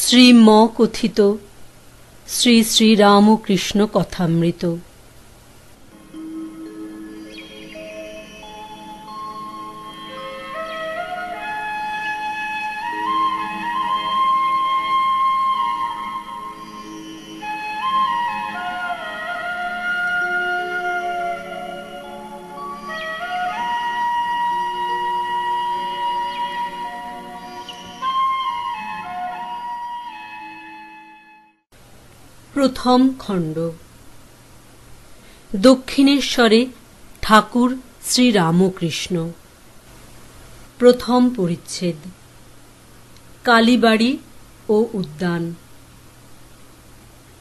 শ্রীম কথিত শ্রী শ্রী রামকৃষ্ণ কথামৃত। প্রথম খণ্ড। দক্ষিণেশ্বরে ঠাকুর শ্রীরামকৃষ্ণ। প্রথম পরিচ্ছেদ। কালীবাড়ি ও উদ্যান।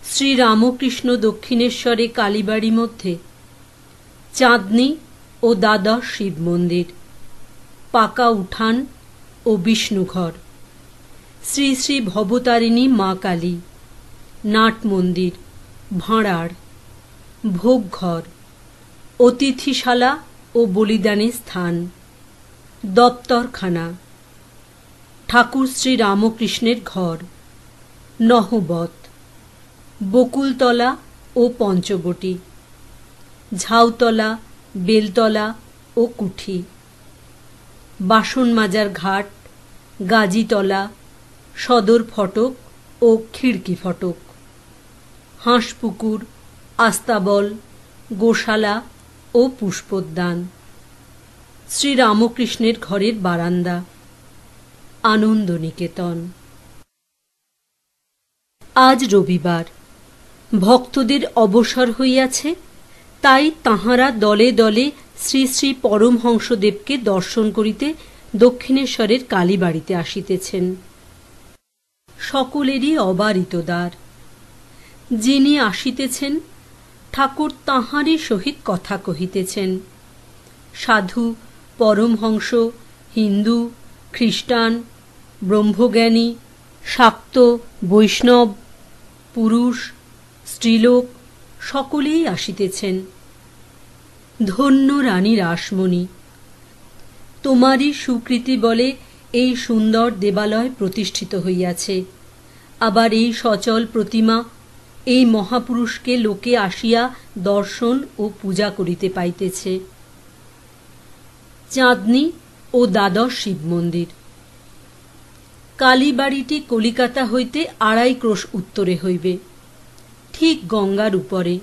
শ্রীরামকৃষ্ণ দক্ষিণেশ্বরে কালীবাড়ি মধ্যে চাঁদনী ও দ্বাদশ শিব মন্দির, পাকা উঠান ও বিষ্ণুঘর, শ্রী শ্রী ভবতারিণী মা কালী, নাট মন্দির, ভাঁড়ার, ভোগঘর, অতিথিশালা ও বলিদানের স্থান, দপ্তরখানা, ঠাকুর শ্রী রামকৃষ্ণের ঘর, নহবত, বকুলতলা ও পঞ্চবটি, ঝাউতলা, বেলতলা ও কুঠি, বাসন মাজার ঘাট, গাজীতলা, সদর ফটক ও খিড়কি ফটক, হাঁসপুকুর, আস্তাবল, গোশালা ও পুষ্পোদ্যান, শ্রীরামকৃষ্ণের ঘরের বারান্দা, আনন্দনিকেতন। আজ রবিবার, ভক্তদের অবসর হইয়াছে, তাই তাঁহারা দলে দলে শ্রী শ্রী পরমহংসদেবকে দর্শন করিতে দক্ষিণেশ্বরের কালীবাড়িতে আসিতেছেন। সকলেরই অবারিত দ্বার। যিনি আসিতেছেন, ঠাকুর তাঁহারই সহিত কথা কহিতেছেন। সাধু, পরমহংস, হিন্দু, খ্রিস্টান, ব্রহ্মজ্ঞানী, শাক্ত, বৈষ্ণব, পুরুষ, স্ত্রীলোক সকলেই আসিতেছেন। ধন্য রানী রাসমণি, তোমারই সুকৃতি বলে এই সুন্দর দেবালয় প্রতিষ্ঠিত হইয়াছে। আবার এই সচল প্রতিমা, এই মহাপুরুষকে লোকে আসিয়া দর্শন ও পূজা করিতে পাইতেছে। চাঁদনী ও দ্বাদশ শিব মন্দির। কালীবাড়িটি কলিকাতা হইতে 2.5 ক্রোশ উত্তরে হইবে, ঠিক গঙ্গার উপরে।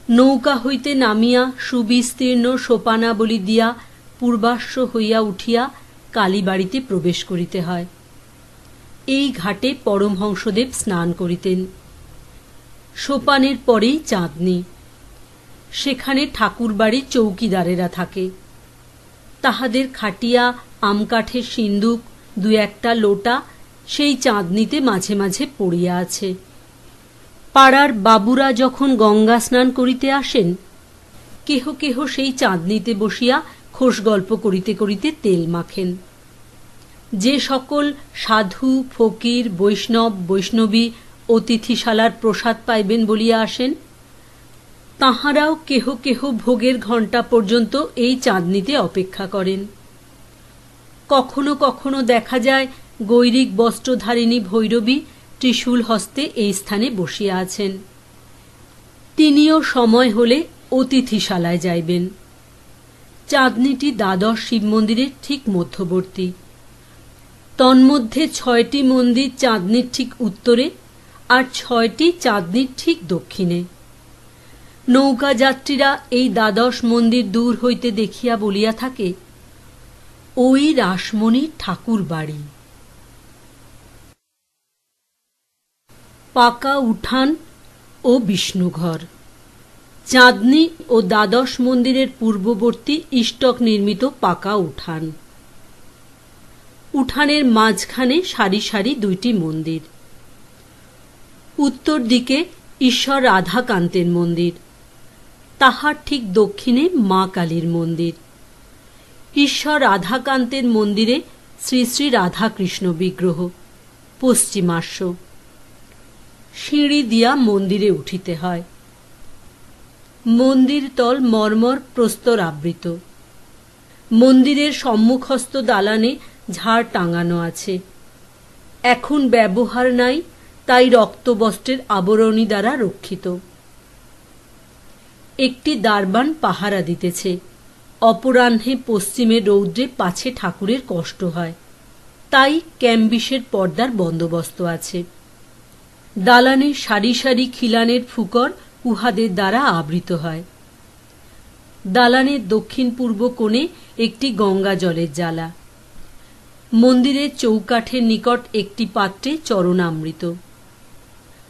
নৌকা হইতে নামিয়া সুবিস্তীর্ণ সোপানাবলী দিয়া পূর্বাশ্ব হইয়া উঠিয়া কালীবাড়িতে প্রবেশ করিতে হয়। এই ঘাটে পরমহংসদেব স্নান করিতেন। সোপানের পরেই চাঁদনী। সেখানে ঠাকুরবাড়ির চৌকিদারেরা থাকে। তাহাদের খাটিয়া, আমকাঠের সিন্দুক, 2-1টা লোটা সেই চাঁদনীতে মাঝে মাঝে পড়িয়া আছে। পাড়ার বাবুরা যখন গঙ্গা স্নান করিতে আসেন, কেহ কেহ সেই চাঁদনীতে বসিয়া খোশ গল্প করিতে করিতে তেল মাখেন। যে সকল সাধু, ফকির, বৈষ্ণব, বৈষ্ণবী অতিথিশালার প্রসাদ পাইবেন বলিয়া আসেন, তাঁহারাও কেহ কেহ ভোগের ঘণ্টা পর্যন্ত এই চাঁদনীতে অপেক্ষা করেন। কখনো কখনো দেখা যায় গৈরিক বস্ত্রধারিণী ভৈরবী ত্রিশূল হস্তে এই স্থানে বসিয়া আছেন। তিনিও সময় হলে অতিথিশালায় যাইবেন। চাঁদনীটি দ্বাদশ শিব মন্দিরের ঠিক মধ্যবর্তী। তন্মধ্যে 6টি মন্দির চাঁদনীর ঠিক উত্তরে, আর 6টি চাঁদনীর ঠিক দক্ষিণে। নৌকা যাত্রীরা এই দ্বাদশ মন্দির দূর হইতে দেখিয়া বলিয়া থাকে, ওই রাসমণির ঠাকুর বাড়ি। পাকা উঠান ও বিষ্ণুঘর। চাঁদনী ও দ্বাদশ মন্দিরের পূর্ববর্তী ইষ্টক নির্মিত পাকা উঠান। উঠানের মাঝখানে সারি সারি 2টি মন্দির। উত্তর দিকে ঈশ্বর রাধাকান্তের মন্দির, তাহার ঠিক দক্ষিণে মা কালীর মন্দির। ঈশ্বর রাধাকান্তের মন্দিরে শ্রী শ্রী রাধাকৃষ্ণ বিগ্রহ, পশ্চিমাস্য। সিঁড়ি দিয়া মন্দিরে উঠিতে হয়। মন্দির তল মর্মর প্রস্তর আবৃত। মন্দিরের সম্মুখস্থ দালানে ঝাড় টাঙানো আছে। এখন ব্যবহার নাই, তাই রক্তবস্ত্রের আবরণী দ্বারা রক্ষিত। একটি দারবান পাহারা দিতেছে। অপরাহ্নে পশ্চিমে রৌদ্রে পাছে ঠাকুরের কষ্ট হয়, তাই ক্যাম্বিসের পর্দার বন্দোবস্ত আছে। দালানে সারি সারি খিলানের ফুকর উহাদের দ্বারা আবৃত হয়। দালানের দক্ষিণ পূর্ব কোণে একটি গঙ্গা জলের জ্বালা। মন্দিরের চৌকাঠের নিকট একটি পাত্রে চরণামৃত।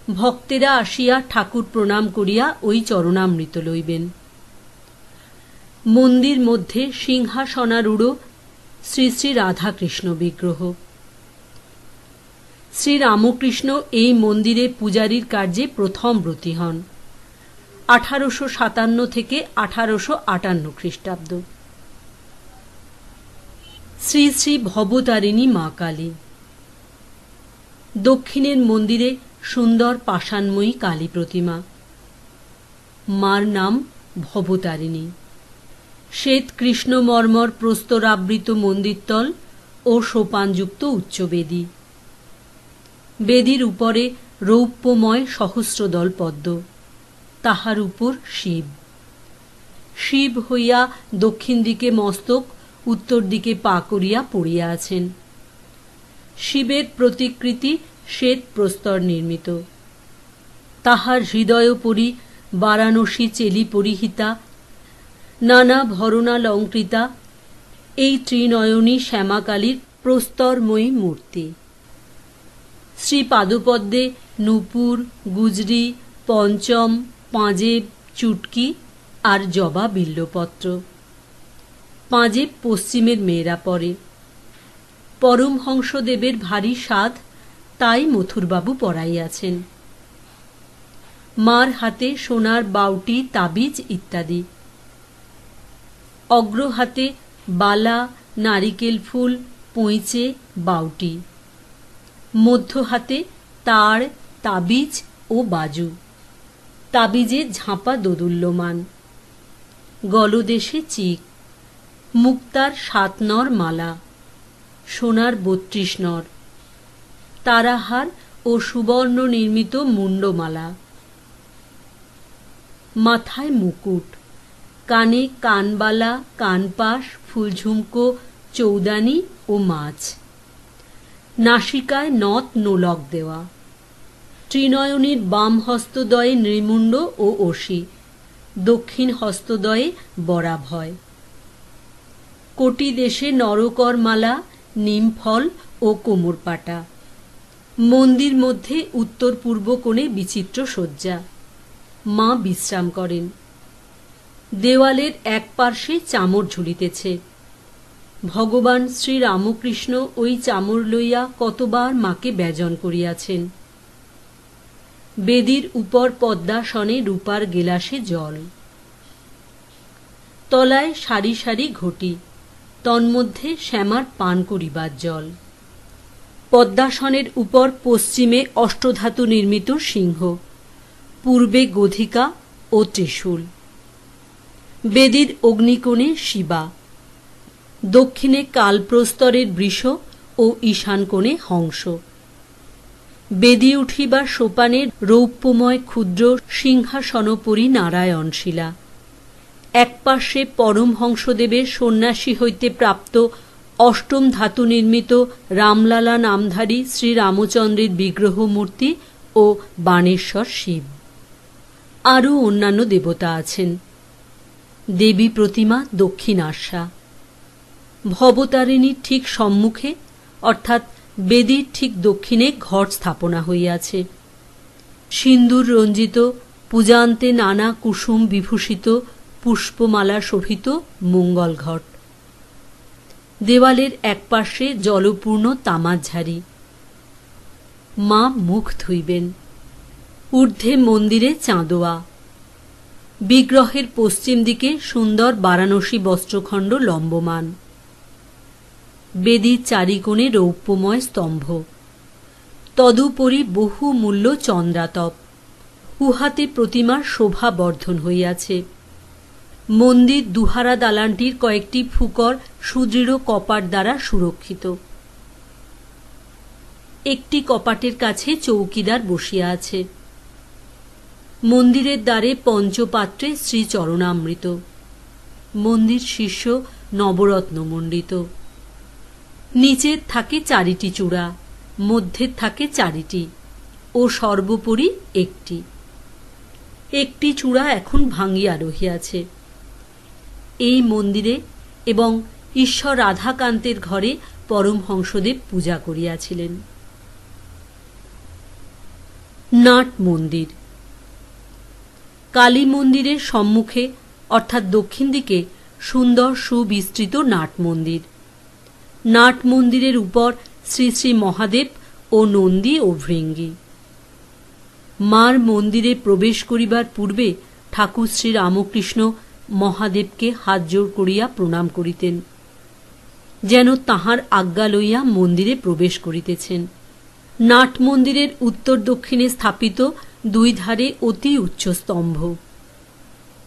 ভক্তেরা আসিয়া ঠাকুর প্রণাম করিয়া ওই চরণামৃত লইবেন। মন্দির মধ্যে সিংহাসনারূঢ় শ্রী শ্রী রাধাকৃষ্ণ বিগ্রহ। শ্রীরামকৃষ্ণ এই মন্দিরে পূজারীর কার্যে প্রথম ব্রতী হন 1857 থেকে 1858 খ্রিস্টাব্দ। শ্রী শ্রী ভবতারিণী মা কালী। দক্ষিণের মন্দিরে সুন্দর পাষাণময়ী কালী প্রতিমা। মার নাম ভবতারিণী। শ্বেত কৃষ্ণ মর্মর প্রস্তরাবৃত মন্দিরতল ও সোপানযুক্ত উচ্চবেদী। বেদীর উপরে রৌপ্যময় সহস্রদল পদ্ম, তাহার উপর শিব। শিব হইয়া দক্ষিণ দিকে মস্তক, উত্তর দিকে পা করিয়া পড়িয়া আছেন। শিবের প্রতিকৃতি শ্বেত প্রস্তর নির্মিত। তাহার হৃদয়োপরি বারাণসী চেলি পরিহিতা, নানা ভরণালঙ্কৃতা এই ত্রিনয়নী শ্যামাকালীর প্রস্তরময়ী মূর্তি। শ্রীপাদপদ্মে নূপুর, গুজরি, পঞ্চম, পাঁজেব, চুটকি আর জবা বিল্বপত্র। পাঁজেব পশ্চিমের মেয়েরা পরে। পরমহংসদেবের ভারী সাধ, তাই মথুরবাবু পরাইয়াছেন। মার হাতে সোনার বাউটি, তাবিজ ইত্যাদি। অগ্র হাতে বালা, নারিকেল ফুল, পইচে, বাউটি। মধ্য হাতে তার, তাবিজ ও বাজু। তাবিজে ঝাঁপা দোদুল্যমান। গলদেশে চিক। মুক্তার 7 নর মালা, সোনার 32 নর। তারাহার ও সুবর্ণ নির্মিত মুন্ডমালা। মাথায় মুকুট, কানে কানবালা, কানপাশ, ফুলঝুমকো, চৌদানি ও মাছ। নাসিকায় নথ নোলক দেওয়া। ত্রিনয়নীর বাম হস্তদয়ে নৃমুণ্ড ও অসি, দক্ষিণ হস্তদয়ে বরাভয়। কোটি দেশে নরকর মালা, নিমফল ও কোমরপাটা। মন্দির মধ্যে উত্তর পূর্ব কোণে বিচিত্র সজ্জা। মা বিশ্রাম করেন। দেওয়ালের এক পার্শ্বে চামর ঝুলিতেছে। ভগবান শ্রীরামকৃষ্ণ ওই চামর লইয়া কতবার মাকে ব্যজন করিয়াছেন। বেদীর উপর পদ্মাসনে রূপার গেলাসে জল। তলায় সারি সারি ঘটি, তন্মধ্যে শ্যামার পান করিবার জল। পদ্মাসনের উপর পশ্চিমে অষ্টধাতু নির্মিত সিংহ, পূর্বে গধিকা ও ত্রিশূল। বেদীর অগ্নিকোণে শিবা, দক্ষিণে কালপ্রস্তরের বৃষ ও ঈশান কোণে হংস। বেদী উঠিবার সোপানের রৌপ্যময় ক্ষুদ্র সিংহাসনোপরি নারায়ণ শিলা। এক পার্শ্বে পরমহংসদেবের সন্ন্যাসী হইতে প্রাপ্ত অষ্টম ধাতু নির্মিত রামলালা নামধারী শ্রীরামচন্দ্রের বিগ্রহ মূর্তি ও বাণেশ্বর শিব। আরও অন্যান্য দেবতা আছেন। দেবী প্রতিমা দক্ষিণাস্যা। ভবতারিণীর ঠিক সম্মুখে অর্থাৎ বেদীর ঠিক দক্ষিণে ঘট স্থাপনা হইয়াছে। সিন্দুর রঞ্জিত, পূজান্তে নানা কুসুম বিভূষিত, পুষ্পমালা শোভিত মঙ্গল ঘট। দেওয়ালের এক পার্শ্বে জলপূর্ণ তামার ঝাড়ি। মা মুখ ধুইবেন। ঊর্ধ্বে মন্দিরে চাঁদোয়া। বিগ্রহের পশ্চিম দিকে সুন্দর বারাণসী বস্ত্রখণ্ড লম্বমান। বেদীর চারিকোণে রৌপ্যময় স্তম্ভ। তদুপরি বহু মূল্য চন্দ্রাতপ। উহাতে প্রতিমার শোভা বর্ধন হইয়াছে। মন্দির দুহারা দালানটির কয়েকটি ফুকর সুদৃঢ় কপাট দ্বারা সুরক্ষিত। একটি কপাটের কাছে চৌকিদার বসিয়া আছে। মন্দিরের দ্বারে পঞ্চপাত্রে শ্রী চরণামৃত। মন্দির শীর্ষ নবরত্নমণ্ডিত। নিচের থাকে 4টি চূড়া, মধ্যের থাকে 4টি ও সর্বোপরি একটি। একটি চূড়া এখন ভাঙিয়া রহিয়াছে। এই মন্দিরে এবং ঈশ্বর রাধাকান্তের ঘরে পরমহংসদেব পূজা করিয়াছিলেন। নাট মন্দির। কালী মন্দিরের সম্মুখে অর্থাৎ দক্ষিণ দিকে সুন্দর সুবিস্তৃত নাট মন্দির। নাট মন্দিরের উপর শ্রী শ্রী মহাদেব ও নন্দী ও ভৃঙ্গী। মার মন্দিরে প্রবেশ করিবার পূর্বে ঠাকুর শ্রী রামকৃষ্ণ মহাদেবকে হাত জোড় করিয়া প্রণাম করিতেন, যেন তাহার আজ্ঞা লইয়া মন্দিরে প্রবেশ করিতেছেন। নাট মন্দিরের উত্তর দক্ষিণে স্থাপিত 2 ধারে অতি উচ্চ স্তম্ভ,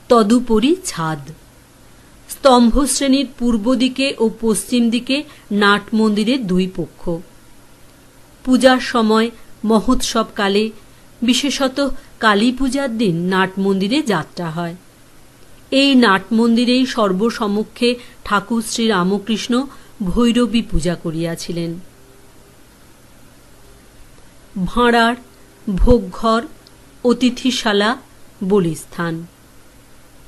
তদুপরি ছাদ। স্তম্ভশ্রেণীর পূর্ব দিকে ও পশ্চিম দিকে নাট মন্দিরের 2 পক্ষ। পূজার সময় মহোৎসবকালে, বিশেষত কালী পূজার দিন নাট মন্দিরে যাত্রা হয়। এই নাট মন্দিরেই সর্বসমক্ষে ঠাকুর শ্রী রামকৃষ্ণ ভৈরবী পূজা করিয়াছিলেন। ভাঁড়ার, ভোগঘর, অতিথিশালা, বলিস্থান।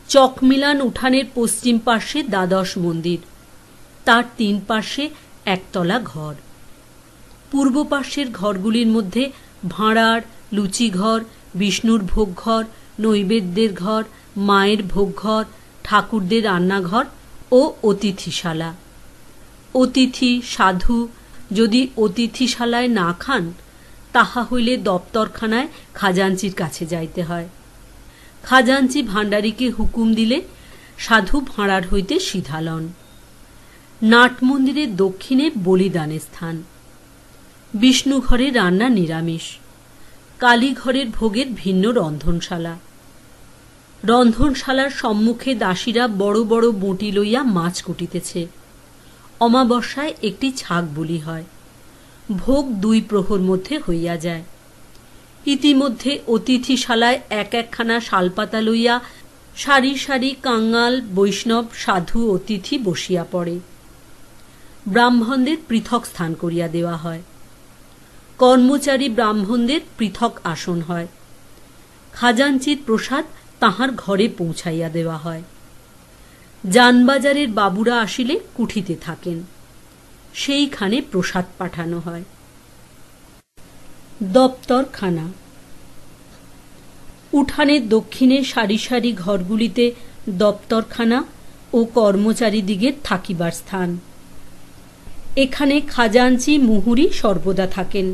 চকমিলান উঠানের পশ্চিম পার্শ্বে দ্বাদশ মন্দির, তার 3 পার্শ্বে একতলা ঘর। পূর্ব পার্শ্বের ঘরগুলির মধ্যে ভাঁড়ার, লুচিঘর, বিষ্ণুর ভোগঘর, নৈবেদ্যের ঘর, মায়ের ভোগঘর, ঠাকুরদের রান্নাঘর ও অতিথিশালা। অতিথি সাধু যদি অতিথিশালায় না খান, তাহা হইলে দপ্তরখানায় খাজাঞ্চির কাছে যাইতে হয়। খাজাঞ্চি ভাণ্ডারীকে হুকুম দিলে সাধু ভাঁড়ার হইতে সিধা লন। নাট মন্দিরের দক্ষিণে বলিদানের স্থান। বিষ্ণু ঘরে রান্না নিরামিষ। কালীঘরের ভোগের ভিন্ন রন্ধনশালা। রন্ধনশালার সম্মুখে দাসীরা বড় বড় বঁটি লইয়া মাছ কুটিতেছে। অমাবস্যায় একটি ছাগ বলি হয়। ভোগ 2 প্রহর মধ্যে হইয়া যায়। ইতিমধ্যে অতিথিশালায় 1-1খানা শালপাতা লইয়া সারি সারি কাঙাল, বৈষ্ণব, সাধু, অতিথি বসিয়া পড়ে। ব্রাহ্মণদের পৃথক স্থান করিয়া দেওয়া হয়। কর্মচারী ব্রাহ্মণদের পৃথক আসন হয়। খাজাঞ্চির প্রসাদ তাহার ঘরে পৌঁছাইয়া দেওয়া হয়। জানবাজারের বাবুরা আসিলে কুঠিতে থাকেন, সেইখানে প্রসাদ পাঠানো হয়। দপ্তরখানা। উঠানের দক্ষিণে সারি সারি ঘরগুলিতে দপ্তরখানা ও কর্মচারীদিগের থাকিবার স্থান। এখানে খাজাঞ্চি, মুহুরি সর্বদা থাকেন,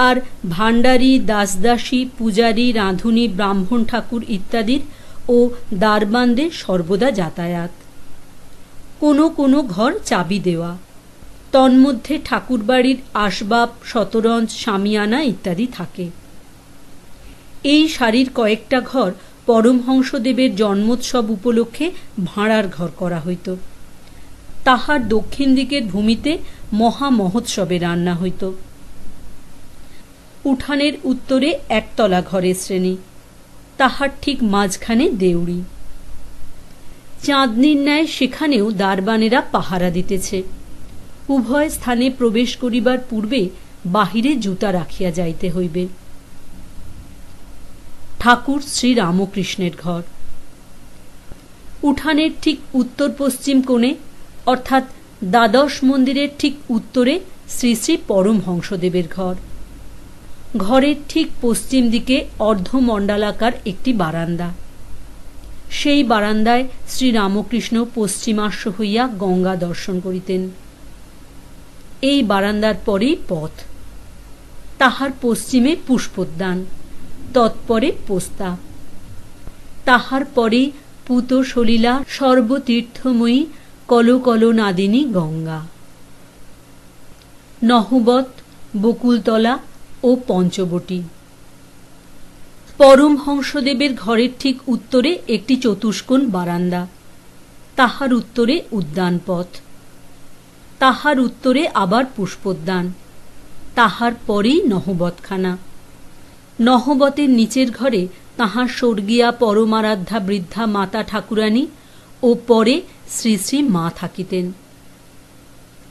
আর ভাণ্ডারী, দাসদাসী, পূজারী, রাঁধুনি, ব্রাহ্মণ ঠাকুর ইত্যাদির ও দারবানদের সর্বদা যাতায়াত। কোনো কোনো ঘর চাবি দেওয়া। তন্মধ্যে ঠাকুরবাড়ির আসবাব, শতরঞ্জ, শামিয়ানা ইত্যাদি থাকে। এই সারির কয়েকটা ঘর পরমহংসদেবের জন্মোৎসব উপলক্ষে ভাঁড়ার ঘর করা হইত। তাহার দক্ষিণ দিকের ভূমিতে মহা মহোৎসবে রান্না হইত। উঠানের উত্তরে একতলা ঘরের শ্রেণী, তাহার ঠিক মাঝখানে দেউড়ি। চাঁদনির ন্যায় সেখানেও দারবানেরা পাহারা দিতেছে। উভয় স্থানে প্রবেশ করিবার পূর্বে বাহিরে জুতা রাখিয়া যাইতে হইবে। ঠাকুর শ্রী রামকৃষ্ণের ঘর। উঠানের ঠিক উত্তর পশ্চিম কোণে, অর্থাৎ দ্বাদশ মন্দিরের ঠিক উত্তরে শ্রী শ্রী পরমহংসদেবের ঘর। ঘরের ঠিক পশ্চিম দিকে অর্ধমণ্ডলাকার একটি বারান্দা। সেই বারান্দায় শ্রী রামকৃষ্ণ পশ্চিমাস্য হইয়া গঙ্গা দর্শন করিতেন। এই বারান্দার পরেই পথ। তাহার পশ্চিমে পুষ্পোদ্যান, তৎপরে পোস্তা। তাহার পরে পুত সলিলা সর্বতীর্থময়ী কলকলনাদিনী গঙ্গা। নহবত, বকুলতলা ও পঞ্চবটী। পরমহংসদেবের ঘরের ঠিক উত্তরে একটি চতুষ্কোণ বারান্দা, তাহার উত্তরে উদ্যানপথ, তাহার উত্তরে আবার পুষ্পোদ্যান, তাহার পরেই নহবতখানা। নহবতের নিচের ঘরে তাহার স্বর্গীয়া পরমারাধ্যা বৃদ্ধা মাতা ঠাকুরানী ও পরে শ্রী শ্রী মা থাকিতেন।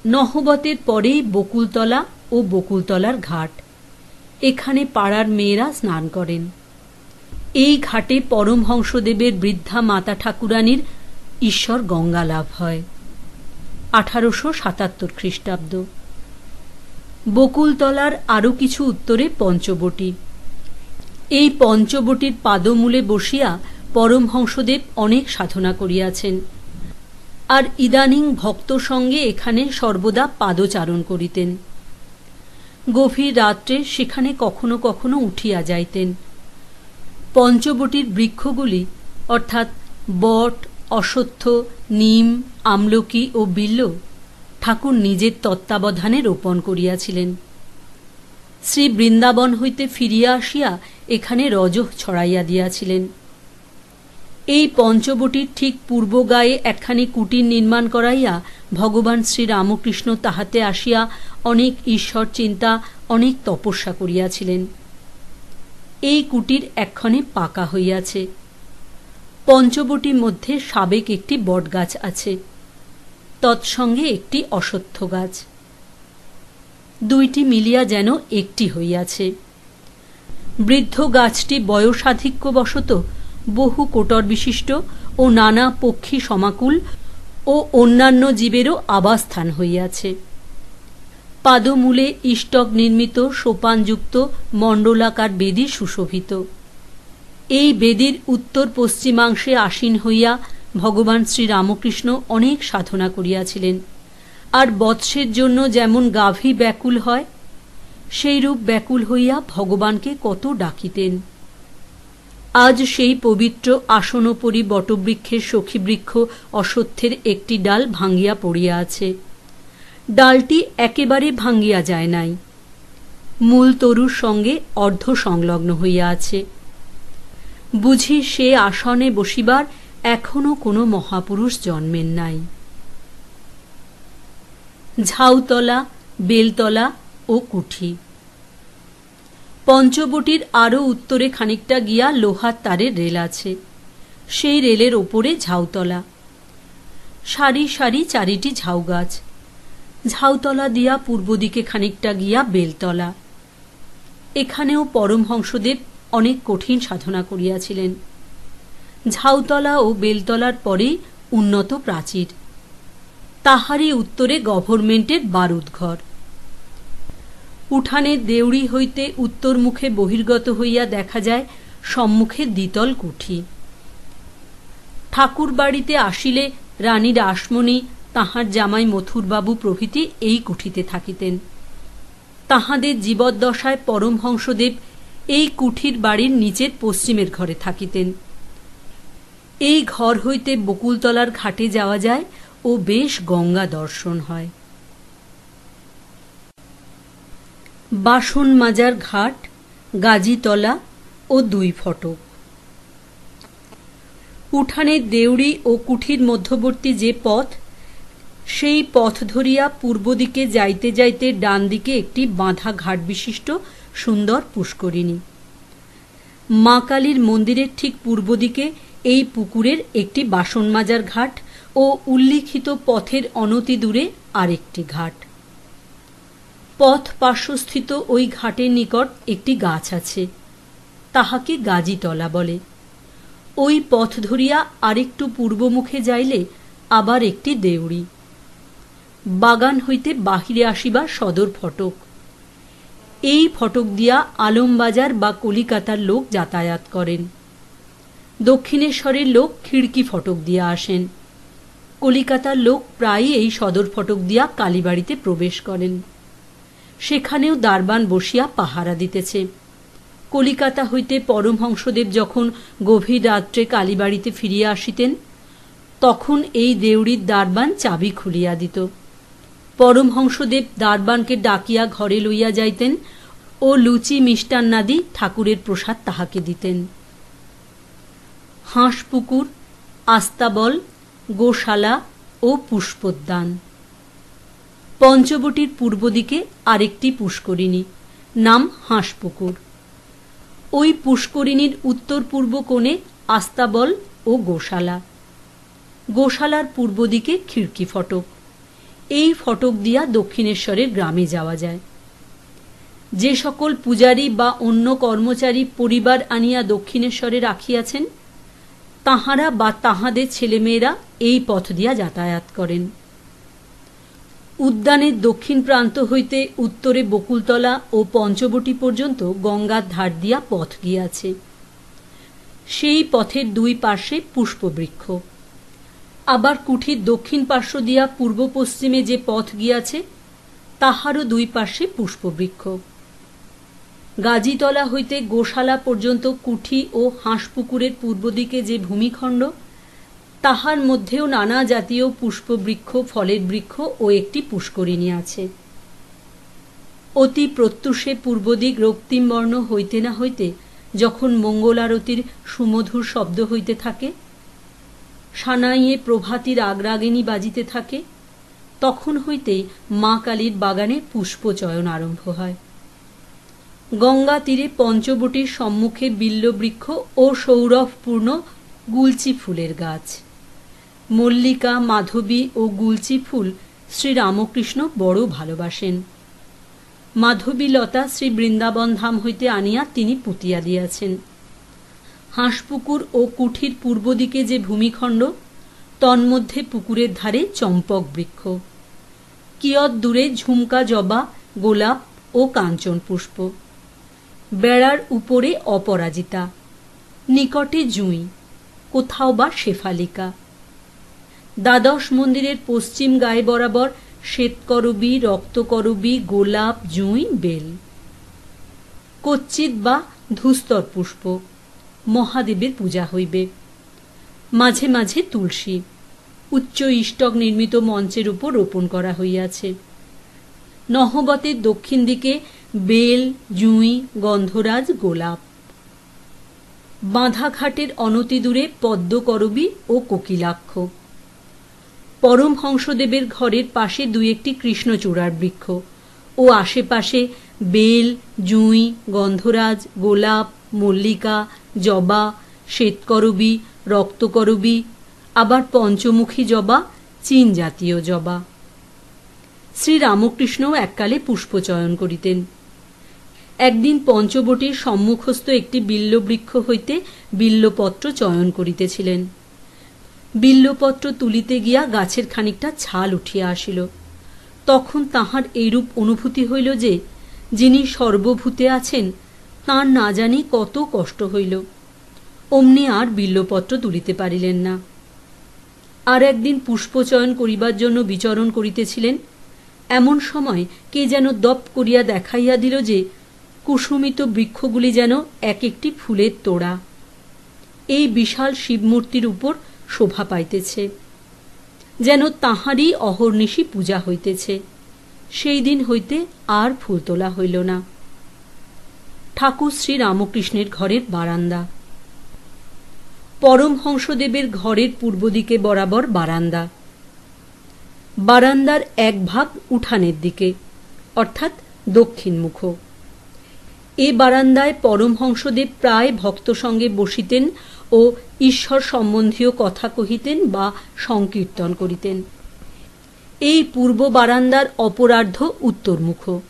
নহবতের পরেই বকুলতলা ও বকুলতলার ঘাট। এখানে পাড়ার মেয়েরা স্নান করেন। এই ঘাটে পরমহংসদেবের বৃদ্ধা মাতা ঠাকুরানীর ঈশ্বর গঙ্গা লাভ হয়। 1877 খ্রিস্টাব্দ। বকুলতলার আরও কিছু উত্তরে পঞ্চবটী। এই পঞ্চবটির পাদমূলে বসিয়া পরমহংসদেব অনেক সাধনা করিয়াছেন, আর ইদানিং ভক্ত সঙ্গে এখানে সর্বদা পাদচারণ করিতেন। গভীর রাত্রে সেখানে কখনো কখনো উঠিয়া যাইতেন। পঞ্চবটির বৃক্ষগুলি অর্থাৎ বট, অশ্বত্থ, নিম, আমলকি ও বিল্ব ঠাকুর নিজের তত্ত্বাবধানে রোপণ করিয়াছিলেন। শ্রী বৃন্দাবন হইতে ফিরিয়া আসিয়া এখানে রজহ ছড়াইয়া দিয়াছিলেন। এই পঞ্চবটির ঠিক পূর্ব গায়ে একখানি কুটির নির্মাণ করাইয়া ভগবান শ্রী রামকৃষ্ণ তাহাতে আসিয়া অনেক ঈশ্বর চিন্তা, অনেক তপস্যা করিয়াছিলেন। এই কুটির এক্ষণে পাকা হইয়াছে। পঞ্চবটির মধ্যে সাবেক একটি বটগাছ আছে, তৎসঙ্গে একটি অশ্বত্থ গাছ। দুইটি মিলিয়া যেন একটি হইয়াছে। বৃদ্ধ গাছটি বয়সাধিক্যবশত বহু কোটর বিশিষ্ট ও নানা পক্ষী সমাকুল ও অন্যান্য জীবেরও আবাসস্থান হইয়াছে। পাদমূলে ইষ্টক নির্মিত সোপানযুক্ত মণ্ডলাকার বেদী সুশোভিত। এই বেদীর উত্তর পশ্চিমাংশে আসীন হইয়া ভগবান শ্রী রামকৃষ্ণ অনেক সাধনা করিয়াছিলেন, আর বৎসের জন্য যেমন গাভী ব্যাকুল হয়, সেইরূপ ব্যাকুল হইয়া ভগবানকে কত ডাকিতেন। আজ সেই পবিত্র আসনোপরি বটবৃক্ষের সখীবৃক্ষ অশ্বত্থের একটি ডাল ভাঙ্গিয়া পড়িয়া আছে। ডালটি একেবারে ভাঙ্গিয়া যায় নাই, মূল তরুর সঙ্গে অর্ধ সংলগ্ন হইয়া আছে। বুঝি সে আসনে বসিবার এখনো কোনো মহাপুরুষ জন্মেন নাই। ঝাউতলা, বেলতলা ও কুঠি। পঞ্চবটির আরও উত্তরে খানিকটা গিয়া লোহার তারের রেল আছে। সেই রেলের ওপরে ঝাউতলা। সারি সারি চারিটি ঝাউ গাছ। ঝাউতলা দিয়া পূর্ব দিকে খানিকটা গিয়া বেলতলা। এখানেও পরমহংসদেব অনেক কঠিন সাধনা করিয়াছিলেন। ঝাউতলা ও বেলতলার পরেই উন্নত প্রাচীর। তাহারই উত্তরে গভর্নমেন্টের বারুদঘর। উঠানের দেউড়ি হইতে উত্তর মুখে বহির্গত হইয়া দেখা যায় সম্মুখে দ্বিতল কুঠি। ঠাকুর বাড়িতে আসিলে রানী রাসমণি, তাহার জামাই মথুরবাবু প্রভৃতি এই কুঠিতে থাকিতেন। তাহাদের জীবদ্দশায় পরমহংসদেব এই কুঠির বাড়ির নিচের পশ্চিমের ঘরে থাকিতেন। এই ঘর হইতে বকুলতলার ঘাটে যাওয়া যায় ও বেশ গঙ্গা দর্শন হয়। বাসন মাজার ঘাট, গাজীতলা ও 2 ফটক। উঠানের দেউড়ি ও কুঠির মধ্যবর্তী যে পথ, সেই পথ ধরিয়া পূর্ব দিকে যাইতে যাইতে ডান দিকে একটি বাঁধা ঘাট বিশিষ্ট সুন্দর পুষ্করিণী। মা কালীর মন্দিরের ঠিক পূর্ব দিকে এই পুকুরের একটি বাসন মাজার ঘাট ও উল্লিখিত পথের অনতি দূরে আরেকটি ঘাট। পথ পার্শ্বস্থিত ওই ঘাটের নিকট একটি গাছ আছে, তাহাকে গাজীতলা বলে। ওই পথ ধরিয়া আরেকটু পূর্বমুখে যাইলে আবার একটি দেউড়ি। বাগান হইতে বাহিরে আসিবার সদর ফটক। এই ফটক দিয়া আলমবাজার বা কলিকাতার লোক যাতায়াত করেন। দক্ষিণেশ্বরের লোক খিড়কি ফটক দিয়া আসেন। কলিকাতার লোক প্রায়ই এই সদর ফটক দিয়া কালীবাড়িতে প্রবেশ করেন। সেখানেও দারবান বসিয়া পাহারা দিতেছে। কলিকাতা হইতে পরমহংসদেব যখন গভীর রাত্রে কালীবাড়িতে ফিরিয়া আসিতেন, তখন এই দেউড়ির দারবান চাবি খুলিয়া দিত। পরমহংসদেব দারবানকে ডাকিয়া ঘরে লইয়া যাইতেন ও লুচি মিষ্টান্নাদি ঠাকুরের প্রসাদ তাহাকে দিতেন। হাঁসপুকুর, আস্তাবল, গোশালা ও পুষ্পোদ্যান। পঞ্চবটির পূর্ব দিকে আরেকটি পুষ্করিণী, নাম হাঁসপুকুর। ওই পুষ্করিণীর উত্তর পূর্ব কোণে আস্তাবল ও গোশালা। গোশালার পূর্ব দিকে খিড়কি ফটক। এই ফটক দিয়া দক্ষিণেশ্বরের গ্রামে যাওয়া যায়। যে সকল পূজারী বা অন্য কর্মচারী পরিবার আনিয়া দক্ষিণেশ্বরে রাখিয়াছেন, তাহারা বা তাহাদের ছেলেমেয়েরা এই পথ দিয়া যাতায়াত করেন। উদ্যানের দক্ষিণ প্রান্ত হইতে উত্তরে বকুলতলা ও পঞ্চবটি পর্যন্ত গঙ্গার ধার দিয়া পথ গিয়াছে। সেই পথের দুই পার্শ্বে পুষ্পবৃক্ষ। আবার কুঠির দক্ষিণ পার্শ্ব দিয়া পূর্ব পশ্চিমে যে পথ গিয়াছে, তাহারও দুই পার্শ্বে পুষ্পবৃক্ষ। গাজীতলা হইতে গোশালা পর্যন্ত কুঠি ও হাঁসপুকুরের পূর্ব দিকে যে ভূমিখণ্ড, তাহার মধ্যেও নানা জাতীয় পুষ্পবৃক্ষ, ফলের বৃক্ষ ও একটি পুষ্করিণী আছে। অতি প্রত্যুষে পূর্বদিক রক্তিম বর্ণ হইতে না হইতে যখন মঙ্গল আরতির সুমধুর শব্দ হইতে থাকে, সানাইয়ে প্রভাতীর আগ্রাগিনী বাজিতে থাকে, তখন হইতেই মা কালীর বাগানে পুষ্পচয়ন আরম্ভ হয়। গঙ্গা তীরে পঞ্চবটির সম্মুখে বিল্লবৃক্ষ ও সৌরভপূর্ণ গুলচি ফুলের গাছ। মল্লিকা, মাধবী ও গুলচি ফুল শ্রীরামকৃষ্ণ বড় ভালোবাসেন। মাধবী লতা শ্রী বৃন্দাবন ধাম হইতে আনিয়া তিনি পুঁতিয়া দিয়াছেন। হাঁসপুকুর ও কুঠির পূর্ব দিকে যে ভূমিখণ্ড, তন্মধ্যে পুকুরের ধারে চম্পক বৃক্ষ। কিয়ৎ দূরে ঝুমকা জবা, গোলাপ ও কাঞ্চন পুষ্প। বেড়ার উপরে অপরাজিতা, নিকটে জুঁই, কোথাও বা শেফালিকা। দ্বাদশ মন্দিরের পশ্চিম গায়ে বরাবর শ্বেতকরবী, রক্তকরবী, গোলাপ, জুঁই, বেল। কচ্চিৎ বা ধূস্তর পুষ্প, মহাদেবের পূজা হইবে। মাঝে মাঝে তুলসী, উচ্চ ইষ্টক নির্মিত মঞ্চের উপর রোপণ করা হইয়াছে। নহবতের দক্ষিণ দিকে বেল, জুঁই, গন্ধরাজ, গোলাপ। বাঁধাঘাটের অনতিদূরে পদ্মকরবী ও কোকিলাক্ষ। পরমহংসদেবের ঘরের পাশে দুই একটি কৃষ্ণচূড়ার বৃক্ষ ও আশেপাশে বেল, জুঁই, গন্ধরাজ, গোলাপ, মল্লিকা, জবা, শ্বেতকরবী, রক্তকরবী, আবার পঞ্চমুখী জবা, চীন জাতীয় জবা। শ্রীরামকৃষ্ণও এককালে পুষ্পচয়ন করিতেন। একদিন পঞ্চবটির সম্মুখস্থ একটি বিল্লবৃক্ষ হইতে বিল্লপত্র চয়ন করিতেছিলেন। বিল্লপত্র তুলিতে গিয়া গাছের খানিকটা ছাল উঠিয়া আসিল। তখন তাহার এইরূপ অনুভূতি হইল যে যিনি সর্বভূতে আছেন তাঁর না জানি কত কষ্ট হইল। অমনি আর বিল্লপত্র তুলিতে পারিলেন না। আর একদিন পুষ্পচয়ন করিবার জন্য বিচরণ করিতেছিলেন। এমন সময় কে যেন দপ করিয়া দেখাইয়া দিল যে কুসুমিত বৃক্ষগুলি যেন এক একটি ফুলের তোড়া। এই বিশাল শিবমূর্তির উপর শোভা পাইতেছে, যেন তাহারই অহর্নিশি পূজা হইতেছে। সেই দিন হইতে আর ফুল তোলা হইল না। ঠাকুর শ্রী রামকৃষ্ণের ঘরের বারান্দা। পরমহংসদেবের ঘরের পূর্ব দিকে বরাবর বারান্দা। বারান্দার এক ভাগ উঠানের দিকে, অর্থাৎ দক্ষিণমুখ। এ বারান্দায় পরমহংসদেব প্রায় ভক্ত সঙ্গে বসিতেন ও ঈশ্বর সম্বন্ধীয় কথা কহিতেন বা সংকীর্তন করিতেন। এই পূর্ব বারান্দার অপরার্ধ উত্তরমুখ।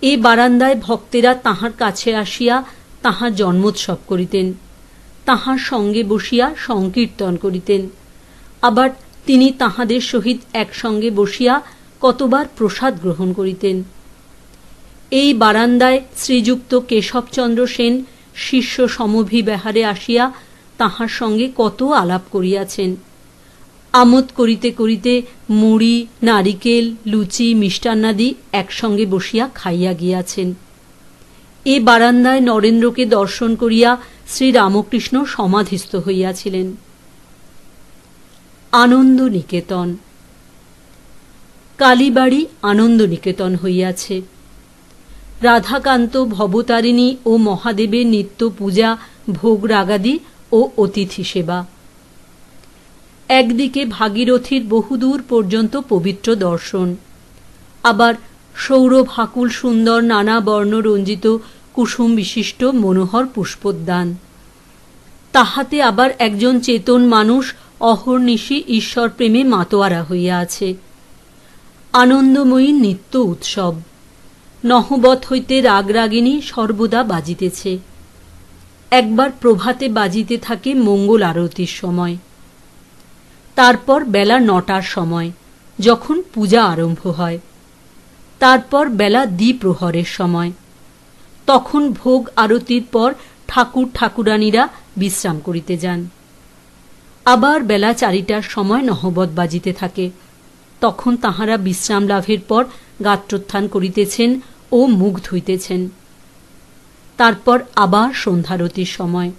এ বারান্দায় ভক্তেরা তাহার কাছে আসিয়া তাহার জন্মোৎসব করিতেন, তাহার সঙ্গে বসিয়া সংকীর্তন করিতেন। আবার তিনি তাহাদের সহিত একসঙ্গে বসিয়া কতবার প্রসাদ গ্রহণ করিতেন। এই বারান্দায় শ্রীযুক্ত কেশবচন্দ্র সেন শিষ্য সমভিব্যাহারে আসিয়া তাহার সঙ্গে কত আলাপ করিয়াছেন। আমোদ করিতে করিতে মুড়ি, নারিকেল, লুচি, মিষ্টান্নাদি একসঙ্গে বসিয়া খাইয়া গিয়াছেন। এ বারান্দায় নরেন্দ্রকে দর্শন করিয়া শ্রীরামকৃষ্ণ সমাধিস্থ হইয়াছিলেন। আনন্দ নিকেতন। কালীবাড়ি আনন্দ নিকেতন হইয়াছে। রাধাকান্ত, ভবতারিণী ও মহাদেবের নিত্য পূজা, ভোগ রাগাদি ও অতিথি সেবা। একদিকে ভাগীরথীর বহুদূর পর্যন্ত পবিত্র দর্শন, আবার সৌরভ হাকুল সুন্দর নানা বর্ণ রঞ্জিত কুসুম বিশিষ্ট মনোহর পুষ্পোদ্যান। তাহাতে আবার একজন চেতন মানুষ অহর্নিশি ঈশ্বর প্রেমে মাতোয়ারা হইয়া আছে। আনন্দময়ী নিত্য উৎসব। নহবত হইতে রাগরাগিণী সর্বদা বাজিতেছে। একবার প্রভাতে বাজিতে থাকে মঙ্গল আরতির সময়। তারপর বেলা ৯টার সময় যখন পূজা আরম্ভ হয়। তারপর বেলা দ্বিপ্রহরের সময়, তখন ভোগ আরতির পর ঠাকুর ঠাকুরানীরা বিশ্রাম করিতে যান। আবার বেলা ৪টার সময় নহবত বাজিতে থাকে। তখন তাহারা বিশ্রাম লাভের পর গাত্রোত্থান করিতেছেন ও মুখ ধুইতেছেন। তারপর আবার সন্ধ্যারতির সময়।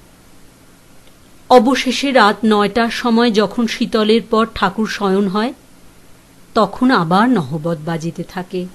অবশেষে রাত ৯টার সময় যখন শীতলের পর ঠাকুর শয়ন হয়, তখন আবার নহবত বাজিতে থাকে।